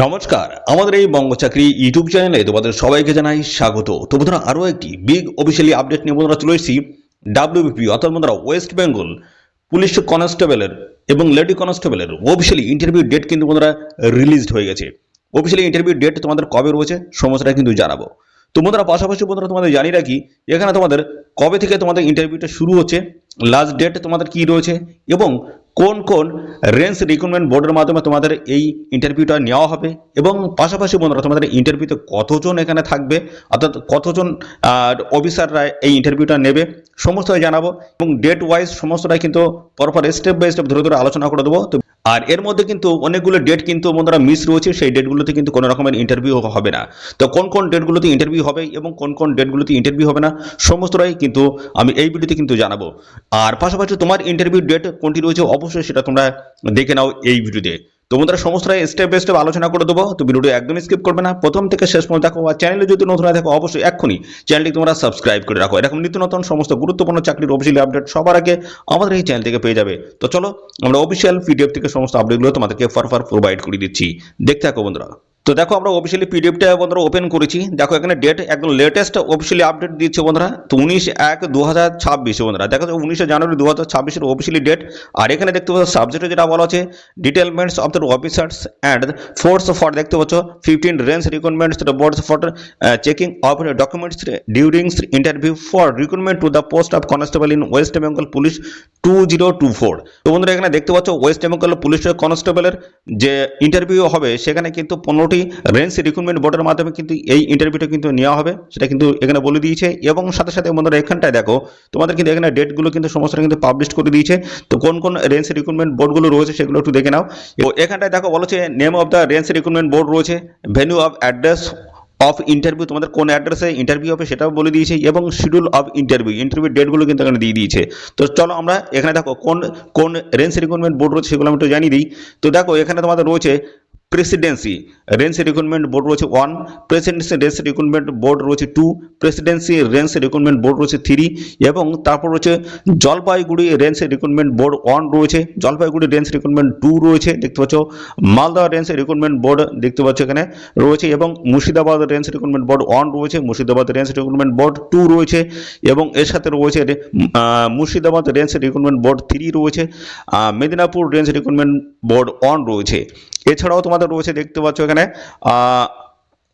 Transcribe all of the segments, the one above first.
নমস্কার, আমাদের এই বঙ্গ চাকরি ইউটিউব চ্যানেলে তোমাদের সবাইকে জানাই স্বাগত। তো বন্ধুরা, আরও একটি বিগ অফিসিয়ালি আপডেট নিয়ে বন্ধুরা চলে এসেছি। ডাব্লিউবিপি অর্থাৎ বন্ধুরা ওয়েস্ট বেঙ্গল পুলিশ কনস্টেবলের এবং লেডি কনস্টেবলের অফিসিয়ালি ইন্টারভিউ ডেট কিন্তু বন্ধুরা রিলিজড হয়ে গেছে। অফিসিয়ালি ইন্টারভিউ ডেট তোমাদের কবে রয়েছে সমস্তটা কিন্তু জানাবো। তো বন্ধুরা, পাশাপাশি বন্ধুরা তোমাদের জানিয়ে রাখি, এখানে তোমাদের কবে থেকে তোমাদের ইন্টারভিউটা শুরু হচ্ছে, লাস্ট ডেট তোমাদের কি রয়েছে এবং কোন কোন রেঞ্জ রিক্রুটমেন্ট বোর্ডের মাধ্যমে তোমাদের এই ইন্টারভিউটা নেওয়া হবে এবং পাশাপাশি বন্ধুরা তোমাদের ইন্টারভিউতে কতজন এখানে থাকবে, অর্থাৎ কতজন অফিসাররা এই ইন্টারভিউটা নেবে সমস্তটাই জানাবো এবং ডেট ওয়াইজ সমস্তটাই কিন্তু পরপর স্টেপ বাই স্টেপ ধরে ধরে আলোচনা করে দেবো। তো আর এর মধ্যে কিন্তু অনেকগুলো ডেট কিন্তু বন্ধুরা মিস রয়েছে, সেই ডেটগুলোতে কিন্তু কোনো রকমের ইন্টারভিউ হবে না। তো কোন কোন ডেটগুলোতে ইন্টারভিউ হবে এবং কোন কোন ডেটগুলোতে ইন্টারভিউ হবে না সমস্তটাই কিন্তু আমি এই ভিডিওতে কিন্তু জানাবো। আর পাশাপাশি তোমার ইন্টারভিউ ডেট কোনটি রয়েছে অবশ্যই সেটা তোমরা দেখে নাও এই ভিডিওতে। তো বন্ধুরা, সমস্তটাই স্টেপ বাই স্টেপ আলোচনা করে দেবো, তো ভিডিওটি একদমই স্কিপ করবে না, প্রথম থেকে শেষ পর্যন্ত দেখো। আর চ্যানেলে যদি নতুন হয়ে থাকো অবশ্যই এক্ষুনি চ্যানেলটি তোমরা সাবস্ক্রাইব করে রাখো। এরকম নিত্য নতুন সমস্ত গুরুত্বপূর্ণ চাকরির অফিসিয়াল আপডেট সবার আগে আমাদের এই চ্যানেল থেকে পেয়ে যাবে। তো চলো, আমরা অফিসিয়াল পিডিএফ থেকে সমস্ত আপডেটগুলো তোমাদেরকে ফার প্রোভাইড করে দিচ্ছি, দেখতে থাকো বন্ধুরা। তো দেখো, আমরা অফিসিয়ালি পিডিএফটা বন্ধুরা ওপেন করেছি। দেখো এখানে ডেট একদম লেটেস্ট অফিসিয়ালি আপডেট দিচ্ছে বন্ধুরা, তো 19/1/2026 বন্ধুরা। দেখো 19 জানুয়ারি 2026 অফিসিয়ালি ডেট। আর এখানে দেখতে পাচ্ছ সাবজেক্টে যেটা বলা আছে, detailments of the officers and force for, দেখতে পাচ্ছ 15 range recruitments the boards for checking of documents during interview for recruitment to the post of constable in West Bengal police 2024। তো বন্ধুরা, এখানে দেখতে পাচ্ছ ওয়েস্ট বেঙ্গল পুলিশ কনস্টেবলের যে ইন্টারভিউ হবে সেখানে কিন্তু 15টি রেঞ্জ রিক্রুটমেন্ট বোর্ডের মাধ্যমে কিন্তু এই ইন্টারভিউটা কিন্তু নেওয়া হবে, সেটা কিন্তু এখানে বলে দিয়েছে। এবং সাথে সাথে বন্ধুরা এখানটায় দেখো তোমাদের কিন্তু এখানে ডেটগুলো কিন্তু সমস্তটা কিন্তু পাবলিশ করে দিয়েছে। তো কোন কোন রেঞ্জ রিক্রুটমেন্ট বোর্ডগুলো রয়েছে সেগুলো একটু দেখে নাও। এবং এখানটায় দেখো বলেছে name of the range recruitment board রয়েছে, venue of address of interview, তোমাদের কোন অ্যাড্রেসে ইন্টারভিউ হবে সেটাও বলে দিয়েছে এবং শিডিউল অফ ইন্টারভিউ ডেটগুলো কিন্তু এখানে দিয়ে দিয়েছে। তো চলো আমরা এখানে দেখো কোন কোন রেঞ্জ রিক্রুটমেন্ট বোর্ড রয়েছে সেগুলো আমি একটু জানিয়ে দিই। তো দেখো এখানে তোমাদের রয়েছে প্রেসিডেন্সি রেঞ্জ রিক্রুটমেন্ট বোর্ড রয়েছে 1, প্রেসিডেন্সি রেঞ্জ রিক্রুটমেন্ট বোর্ড রয়েছে 2, প্রেসিডেন্সি রেঞ্জ রিক্রুটমেন্ট বোর্ড রয়েছে 3 এবং তারপর রয়েছে জলপাইগুড়ি রেঞ্জ রিক্রুটমেন্ট বোর্ড 1 রয়েছে, জলপাইগুড়ি রেঞ্জ রিক্রুটমেন্ট 2 রয়েছে, দেখতে পাচ্ছ মালদা রেঞ্জ রিক্রুটমেন্ট বোর্ড দেখতে পাচ্ছ এখানে রয়েছে এবং মুর্শিদাবাদ রেঞ্জ রিক্রুটমেন্ট বোর্ড 1 রয়েছে, মুর্শিদাবাদ রেঞ্জ রিক্রুটমেন্ট বোর্ড 2 রয়েছে এবং এর সাথে রয়েছে মুর্শিদাবাদ রেঞ্জ রিক্রুটমেন্ট বোর্ড 3 রয়েছে, মেদিনীপুর রেঞ্জ রিক্রুটমেন্ট বোর্ড 1 রয়েছে। এছাড়াও তোমাদের রয়েছে দেখতে পাচ্ছ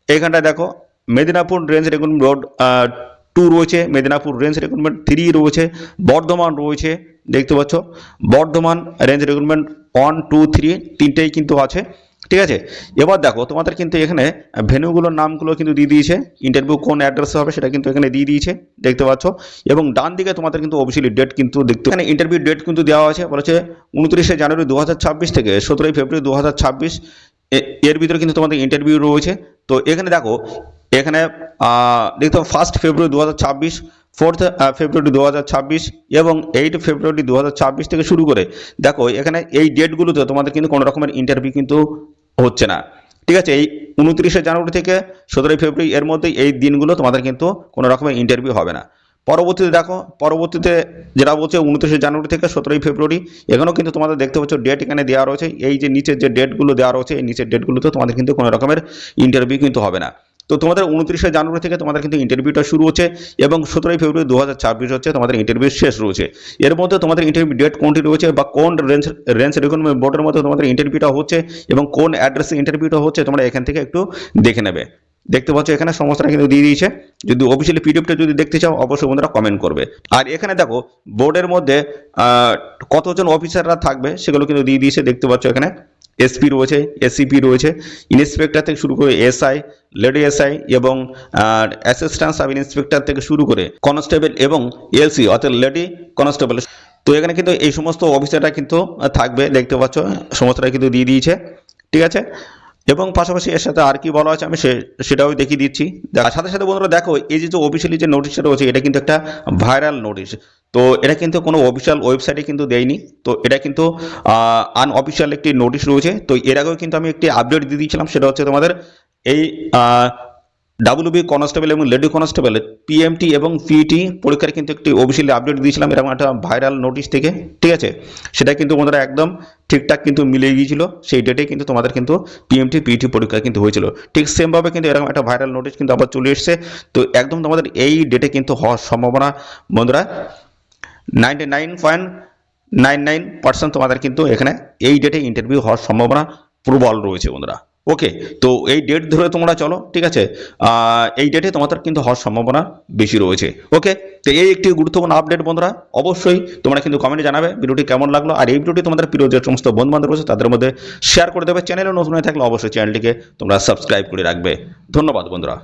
এখানটায় দেখো মেদিনীপুর রেঞ্জ রিক্রুটমেন্ট বোর্ড 2 রয়েছে, মেদিনীপুর রেঞ্জ রিক্রুটমেন্ট 3 রয়েছে, বর্ধমান রয়েছে, দেখতে পাচ্ছ বর্ধমান রেঞ্জ রিক্রুটমেন্ট 1, 2, 3 তিনটেই কিন্তু আছে, ঠিক আছে। এবার দেখো তোমাদের কিন্তু এখানে ভেন্যুগুলোর নামগুলো কিন্তু দিয়ে দিয়েছে, ইন্টারভিউ কোন অ্যাড্রেসে হবে সেটা কিন্তু এখানে দিয়ে দিয়েছে, দেখতে পাচ্ছ। এবং ডান দিকে তোমাদের কিন্তু অফিসিয়ালি ডেট কিন্তু দেখতে, এখানে ইন্টারভিউ ডেট কিন্তু দেওয়া আছে, বলেছে 29 জানুয়ারি 2026 থেকে 17 ফেব্রুয়ারি 2026 এর ভিতরে কিন্তু তোমাদের ইন্টারভিউ রয়েছে। তো এখানে দেখো এখানে দেখতে 1 ফেব্রুয়ারি 2026, 4 ফেব্রুয়ারি 2026 এবং 8 ফেব্রুয়ারি 2026 থেকে শুরু করে দেখো এখানে এই ডেটগুলোতে তোমাদের কিন্তু কোনো রকমের ইন্টারভিউ কিন্তু হচ্ছে না, ঠিক আছে। এই 29 জানুয়ারি থেকে 17 ফেব্রুয়ারি এর মধ্যে এই দিনগুলো তোমাদের কিন্তু কোনো রকমের ইন্টারভিউ হবে না। পরবর্তীতে দেখো পরবর্তীতে যেটা বলছে 29 জানুয়ারি থেকে 17 ফেব্রুয়ারি, এখানেও কিন্তু তোমাদের দেখতে পাচ্ছ ডেট এখানে দেওয়া রয়েছে। এই যে নিচের যে ডেটগুলো দেওয়া রয়েছে এই নিচের ডেটগুলোতে তোমাদের কিন্তু কোনো রকমের ইন্টারভিউ কিন্তু হবে না। তো তোমাদের 29 জানুয়ারি থেকে তোমাদের কিন্তু ইন্টারভিউটা শুরু হচ্ছে এবং 17 ফেব্রুয়ারি 2026 হচ্ছে তোমাদের ইন্টারভিউ শেষ রয়েছে। এর মধ্যে তোমাদের ইন্টারভিউ ডেট কোনটি রয়েছে বা কোন রেঞ্জ রিক্রুটমেন্ট বোর্ডের মধ্যে তোমাদের ইন্টারভিউটা হচ্ছে এবং কোন অ্যাড্রেসে ইন্টারভিউটা হচ্ছে তোমরা এখান থেকে একটু দেখে নেবে, দেখতে পাচ্ছ এখানে সমস্তটা কিন্তু দিয়ে দিয়েছে। যদি অফিসিয়ালি পিডিএফটা যদি দেখতে চাও অবশ্যই বন্ধুরা কমেন্ট করবে। আর এখানে দেখো বোর্ডের মধ্যে কতজন অফিসাররা থাকবে সেগুলো কিন্তু দিয়ে দিয়েছে, দেখতে পাচ্ছ এখানে এসপি রয়েছে, এসিপি রয়েছে, ইন্সপেক্টর থেকে শুরু করে এসআই, লেডি এসআই এবং অ্যাসিস্ট্যান্ট সাব ইন্সপেক্টর থেকে শুরু করে কনস্টেবল এবং এলসি অর্থাৎ লেডি কনস্টেবল। তো এখানে কিন্তু এই সমস্ত অফিসাররা কিন্তু থাকবে, দেখতে পাচ্ছ সমস্তটা কিন্তু দিয়ে দিয়েছে, ঠিক আছে। এবং পাশাপাশি এর সাথে আর কি বলা আছে আমি সেটাও দেখিয়ে দিচ্ছি। সাথে সাথে বন্ধুরা দেখো এই যে অফিসিয়ালি যে নোটিশটা রয়েছে এটা কিন্তু একটা ভাইরাল নোটিশ। তো এটা কিন্তু কোনো অফিসিয়াল ওয়েবসাইটে কিন্তু দেয়নি, তো এটা কিন্তু আনঅফিসিয়াল একটি নোটিশ রয়েছে। তো এর আগেও কিন্তু আমি একটি আপডেট দিয়ে দিয়েছিলাম, সেটা হচ্ছে তোমাদের এই ডাব্লিউবি কনস্টেবল এবং লেডি কনস্টেবলের পিএমটি এবং পিইটি পরীক্ষার কিন্তু একটি অফিসিয়ালি আপডেট দিয়েছিলাম এরকম একটা ভাইরাল নোটিশ থেকে, ঠিক আছে। সেটা কিন্তু বন্ধুরা একদম ঠিকঠাক কিন্তু মিলে গিয়েছিল, সেই ডেটে কিন্তু তোমাদের কিন্তু পিএমটি পিইটি পরীক্ষা কিন্তু হয়েছিল। ঠিক সেমভাবে কিন্তু এরকম একটা ভাইরাল নোটিশ কিন্তু আবার চলে এসেছে। তো একদম তোমাদের এই ডেটে কিন্তু হওয়ার সম্ভাবনা বন্ধুরা 99.99% তোমাদের কিন্তু এখানে এই ডেটে ইন্টারভিউ হওয়ার সম্ভাবনা প্রবল রয়েছে বন্ধুরা। ওকে, তো এই ডেট ধরে তোমরা চলো, ঠিক আছে। এই ডেটে তোমাদের কিন্তু হওয়ার সম্ভাবনা বেশি রয়েছে। ওকে, তো এই একটি গুরুত্বপূর্ণ আপডেট বন্ধুরা। অবশ্যই তোমরা কিন্তু কমেন্টে জানাবে ভিডিওটি কেমন লাগলো, আর এই ভিডিওটি তোমাদের প্রিয় যে সমস্ত বন্ধু বান্ধব রয়েছে তাদের মধ্যে শেয়ার করে দেবে। চ্যানেলে নতুন হয়ে থাকলে অবশ্যই চ্যানেলটিকে তোমরা সাবস্ক্রাইব করে রাখবে। ধন্যবাদ বন্ধুরা।